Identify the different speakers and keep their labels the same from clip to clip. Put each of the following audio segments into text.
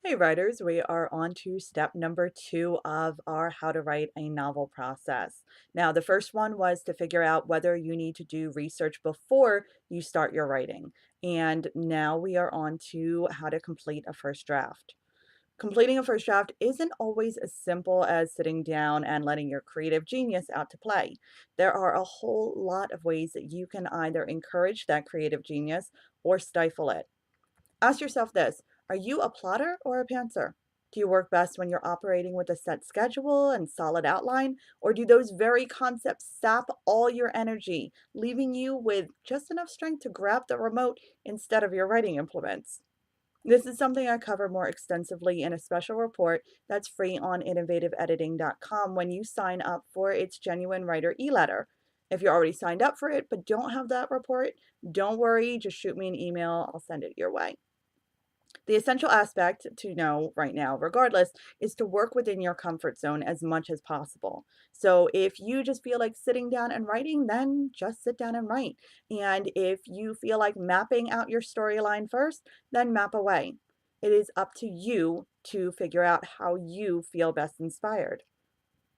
Speaker 1: Hey writers, we are on to step number two of our how to write a novel process. Now, the first one was to figure out whether you need to do research before you start your writing. And now we are on to how to complete a first draft. Completing a first draft isn't always as simple as sitting down and letting your creative genius out to play. There are a whole lot of ways that you can either encourage that creative genius or stifle it. Ask yourself this: are you a plotter or a pantser? Do you work best when you're operating with a set schedule and solid outline, or do those very concepts sap all your energy, leaving you with just enough strength to grab the remote instead of your writing implements? This is something I cover more extensively in a special report that's free on innovativeediting.com when you sign up for its Genuine Writer e-letter. If you're already signed up for it but don't have that report, don't worry, just shoot me an email, I'll send it your way. The essential aspect to know right now, regardless, is to work within your comfort zone as much as possible. So if you just feel like sitting down and writing, then just sit down and write. And if you feel like mapping out your storyline first, then map away. It is up to you to figure out how you feel best inspired.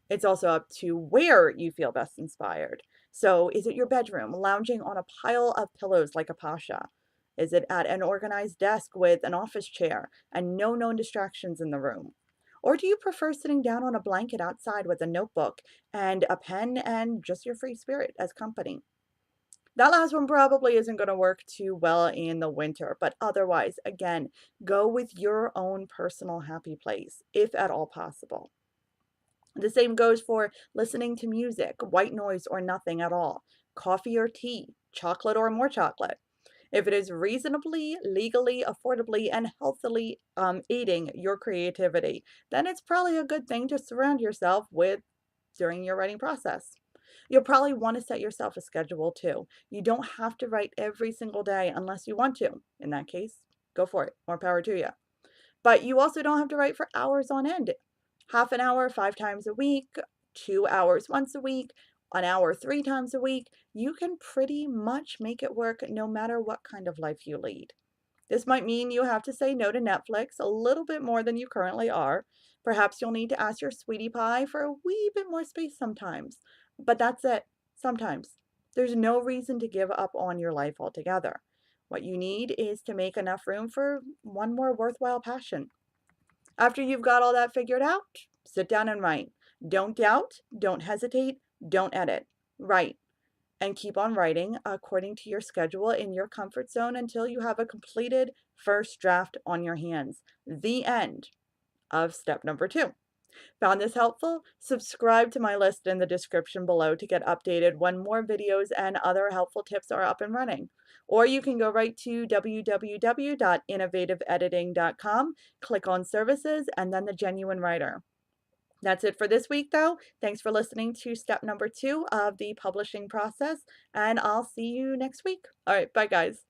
Speaker 1: It's also up to where you feel best inspired. So, is it your bedroom, lounging on a pile of pillows like a pasha? Is it at an organized desk with an office chair and no known distractions in the room? Or do you prefer sitting down on a blanket outside with a notebook and a pen and just your free spirit as company? That last one probably isn't going to work too well in the winter, but otherwise, again, go with your own personal happy place, if at all possible. The same goes for listening to music, white noise or nothing at all, coffee or tea, chocolate or more chocolate. If it is reasonably, legally, affordably, and healthily aiding your creativity, then it's probably a good thing to surround yourself with during your writing process. You'll probably want to set yourself a schedule too. You don't have to write every single day unless you want to. In that case, go for it. More power to you. But you also don't have to write for hours on end. Half an hour 5 times a week, 2 hours once a week, an hour 3 times a week. You can pretty much make it work no matter what kind of life you lead. This might mean you have to say no to Netflix a little bit more than you currently are. Perhaps you'll need to ask your sweetie pie for a wee bit more space sometimes. But that's it. Sometimes. There's no reason to give up on your life altogether. What you need is to make enough room for one more worthwhile passion. After you've got all that figured out, sit down and write. Don't doubt, don't hesitate, don't edit. Write and keep on writing according to your schedule in your comfort zone until you have a completed first draft on your hands. The end of step number two. Found this helpful? Subscribe to my list in the description below to get updated when more videos and other helpful tips are up and running. Or you can go right to www.innovativeediting.com, click on services, and then the Genuine Writer. That's it for this week, though. Thanks for listening to step number two of the publishing process, and I'll see you next week. All right, bye, guys.